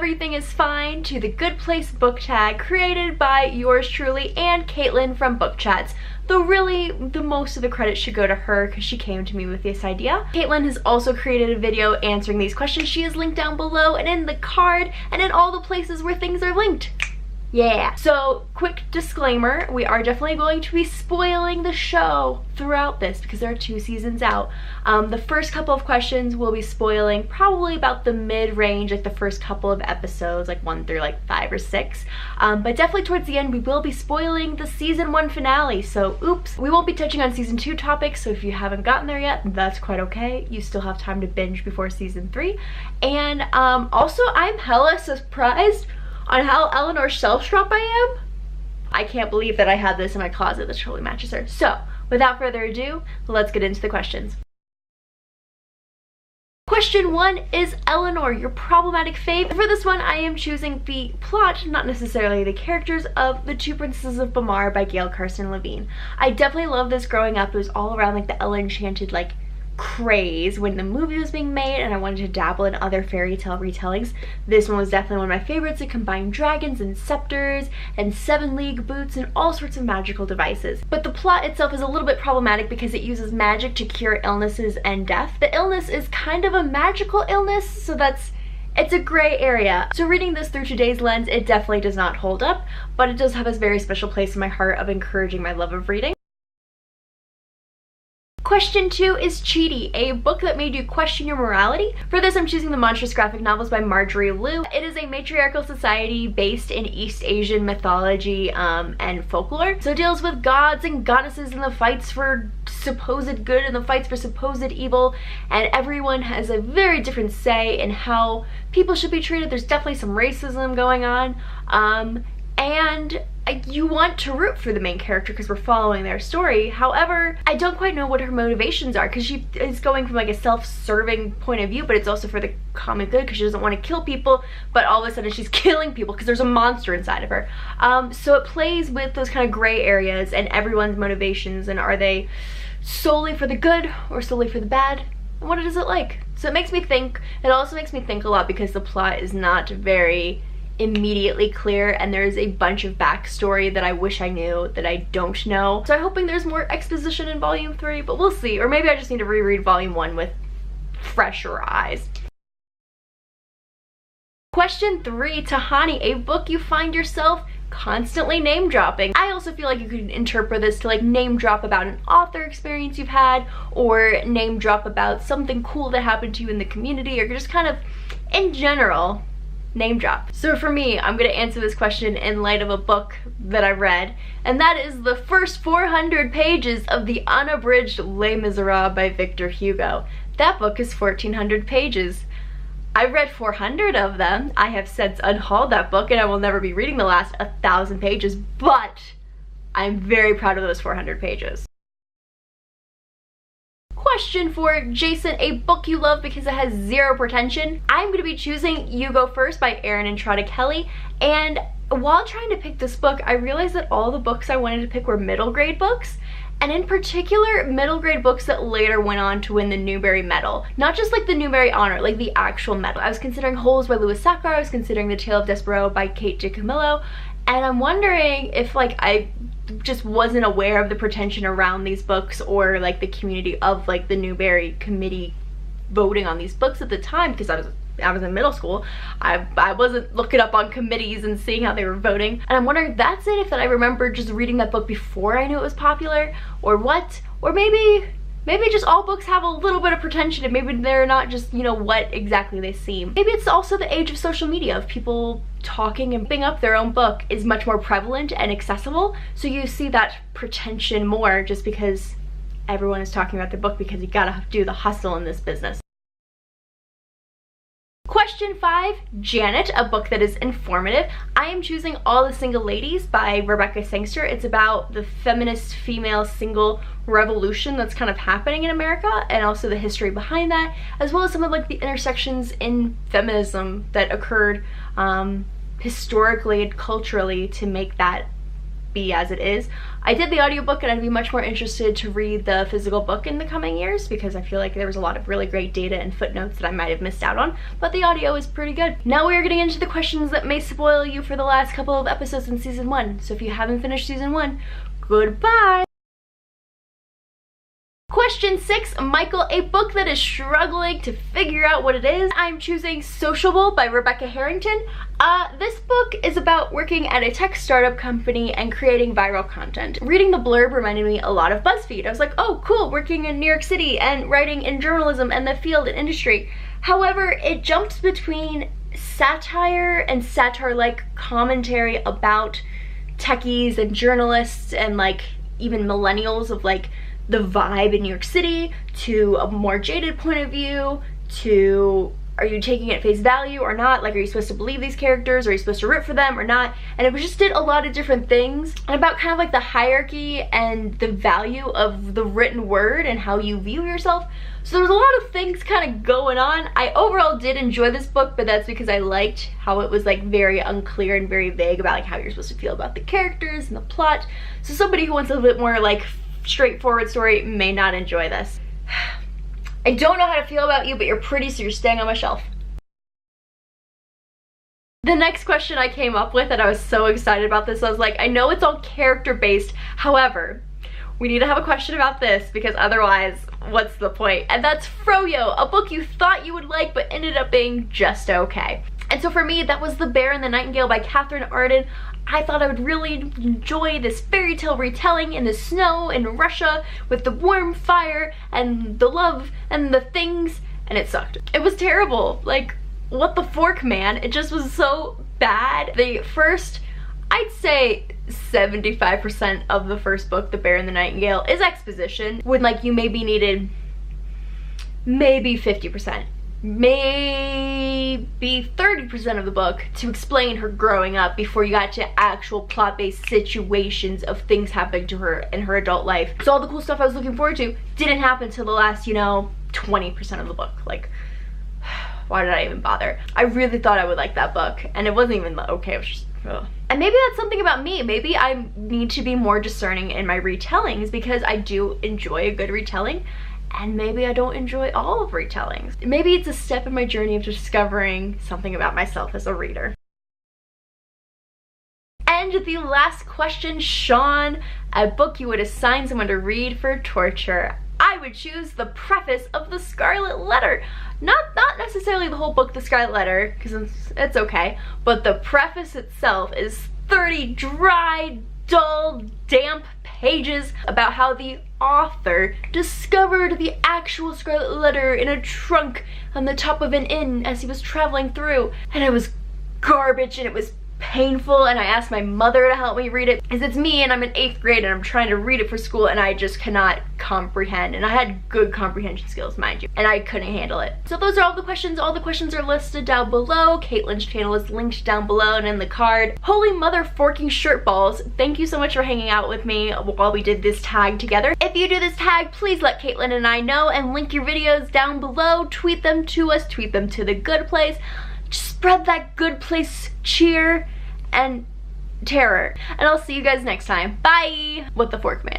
Everything is Fine to the Good Place book tag created by yours truly and Caitlin from BookChats. Though really, the most of the credit should go to her because she came to me with this idea. Caitlin has also created a video answering these questions. She is linked down below and in the card and in all the places where things are linked. Yeah. So, quick disclaimer, we are definitely going to be spoiling the show throughout this because there are 2 seasons out. The first couple of questions will be spoiling probably about the mid-range, like the first couple of episodes, like 1 through like 5 or 6. But definitely towards the end, we will be spoiling the season 1 finale. So, oops. We won't be touching on season 2 topics, so if you haven't gotten there yet, that's quite okay. You still have time to binge before season 3. And also, I'm hella surprised on how Eleanor self-strap I am. I can't believe that I had this in my closet. This totally matches her. So, without further ado, let's get into the questions. Question 1 is Eleanor, your problematic fave. For this one, I am choosing the plot, not necessarily the characters, of The Two Princesses of Bamar by Gail Carson Levine. I definitely loved this growing up. It was all around like the Ella Enchanted like craze when the movie was being made, and I wanted to dabble in other fairy tale retellings. This one was definitely one of my favorites. It combined dragons and scepters and 7-league boots and all sorts of magical devices. But the plot itself is a little bit problematic because it uses magic to cure illnesses and death. The illness is kind of a magical illness, so it's a gray area. So reading this through today's lens, it definitely does not hold up, but it does have a very special place in my heart of encouraging my love of reading. Question 2 is Chidi, a book that made you question your morality. For this, I'm choosing the Monstrous Graphic Novels by Marjorie Liu. It is a matriarchal society based in East Asian mythology and folklore. So it deals with gods and goddesses and the fights for supposed good and the fights for supposed evil, and everyone has a very different say in how people should be treated. There's definitely some racism going on, and you want to root for the main character because we're following their story. However, I don't quite know what her motivations are because she is going from like a self-serving point of view, but it's also for the common good because she doesn't want to kill people, but all of a sudden she's killing people because there's a monster inside of her. So it plays with those kind of gray areas and everyone's motivations, and are they solely for the good or solely for the bad? And what is it like? So it makes me think. It also makes me think a lot because the plot is not very immediately clear, and there's a bunch of backstory that I wish I knew that I don't know. So I'm hoping there's more exposition in volume 3, but we'll see. Or maybe I just need to reread volume 1 with fresher eyes. Question 3, Tahani, a book you find yourself constantly name dropping. I also feel like you could interpret this to like name drop about an author experience you've had, or name drop about something cool that happened to you in the community, or just kind of in general name drop. So for me, I'm gonna answer this question in light of a book that I read, and that is the first 400 pages of the unabridged Les Miserables by Victor Hugo. That book is 1,400 pages. I read 400 of them. I have since unhauled that book and I will never be reading the last 1,000 pages, but I'm very proud of those 400 pages. Question 4, Jason, a book you love because it has zero pretension. I'm going to be choosing You Go First by Erin and Trotta Kelly, and while trying to pick this book, I realized that all the books I wanted to pick were middle grade books, and in particular, middle grade books that later went on to win the Newbery Medal. Not just like the Newbery Honor, like the actual medal. I was considering Holes by Louis Sachar, I was considering The Tale of Despereaux by Kate DiCamillo, and I'm wondering if like I just wasn't aware of the pretension around these books, or like the community of like the Newbery committee voting on these books at the time, because I was in middle school. I wasn't looking up on committees and seeing how they were voting, and I'm wondering if that's it, if that I remember just reading that book before I knew it was popular, or what, or maybe just all books have a little bit of pretension and maybe they're not just, you know, what exactly they seem. Maybe it's also the age of social media, of people talking and picking up their own book is much more prevalent and accessible, so you see that pretension more just because everyone is talking about their book, because you gotta do the hustle in this business. Question 5, Janet, a book that is informative. I am choosing All the Single Ladies by Rebecca Sangster. It's about the feminist female single revolution that's kind of happening in America, and also the history behind that, as well as some of like the intersections in feminism that occurred historically and culturally to make that be as it is. I did the audiobook and I'd be much more interested to read the physical book in the coming years because I feel like there was a lot of really great data and footnotes that I might have missed out on, but the audio is pretty good. Now we are getting into the questions that may spoil you for the last couple of episodes in season 1, so if you haven't finished season 1, goodbye! Question 6, Michael, a book that is struggling to figure out what it is. I'm choosing Sociable by Rebecca Harrington. This book is about working at a tech startup company and creating viral content. Reading the blurb reminded me a lot of BuzzFeed. I was like, oh cool, working in New York City and writing in journalism and the field and industry. However, it jumps between satire and satire-like commentary about techies and journalists and like even millennials of like the vibe in New York City, to a more jaded point of view, to are you taking it at face value or not? Like, are you supposed to believe these characters? Are you supposed to root for them or not? And it just did a lot of different things, and about kind of like the hierarchy and the value of the written word and how you view yourself. So there was a lot of things kind of going on. I overall did enjoy this book, but that's because I liked how it was like very unclear and very vague about like how you're supposed to feel about the characters and the plot. So somebody who wants a little bit more like straightforward story may not enjoy this. I don't know how to feel about you, but you're pretty, so you're staying on my shelf. The next question I came up with, and I was so excited about this, I was like, I know it's all character based, however, we need to have a question about this because otherwise, what's the point? And that's Fro Yo, a book you thought you would like but ended up being just okay. And so for me, that was The Bear and the Nightingale by Catherine Arden. I thought I would really enjoy this fairy tale retelling in the snow in Russia with the warm fire and the love and the things, and it sucked. It was terrible. Like, what the fork, man? It just was so bad. The first, I'd say 75% of the first book, The Bear and the Nightingale, is exposition, when like you maybe needed maybe 50%. Maybe 30% of the book to explain her growing up before you got to actual plot-based situations of things happening to her in her adult life. So all the cool stuff I was looking forward to didn't happen till the last, you know, 20% of the book. Like, why did I even bother? I really thought I would like that book, and it wasn't even okay, it was just, ugh. And maybe that's something about me. Maybe I need to be more discerning in my retellings because I do enjoy a good retelling. And maybe I don't enjoy all of retellings. Maybe it's a step in my journey of discovering something about myself as a reader. And the last question, Shawn, a book you would assign someone to read for torture. I would choose the preface of The Scarlet Letter. Not necessarily the whole book, The Scarlet Letter, because it's okay, but the preface itself is 30 dry, dull, damp pages about how the author discovered the actual Scarlet Letter in a trunk on the top of an inn as he was traveling through, and it was garbage and it was painful, and I asked my mother to help me read it because it's me and I'm in 8th grade and I'm trying to read it for school and I just cannot comprehend, and I had good comprehension skills, mind you, and I couldn't handle it. So those are all the questions. All the questions are listed down below. Caitlin's channel is linked down below and in the card. Holy mother forking shirt balls, thank you so much for hanging out with me while we did this tag together. If you do this tag, please let Caitlin and I know and link your videos down below. Tweet them to us, tweet them to The Good Place. Spread that good place cheer and terror. And I'll see you guys next time. Bye! What the fork, man.